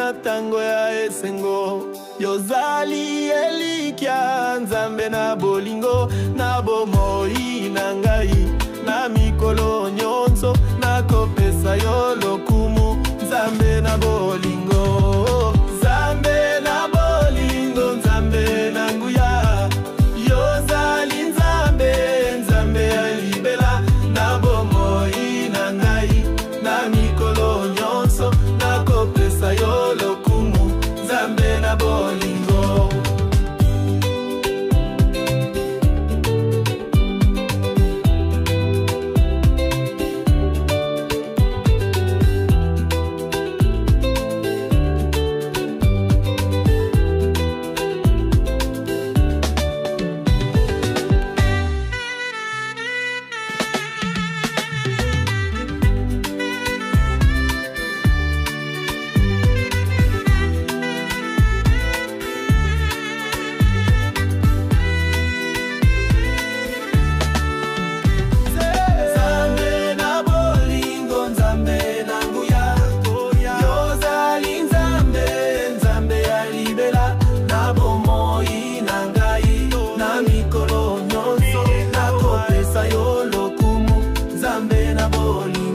na tango ya esengo. Yozali elikia nzambe na bolingo, na bomoi na ngai na mikolo nyonso, na kopesa yo lokumu nzambe na bolingo. Nzambe na bolingo, nzambe na nguya, yozali nzambe, nzambe ya libela, na bomoi na ngai na mikolo nyonso, na kopesa yo lokumu nzambe na bolingo. Nzambe na bolingo.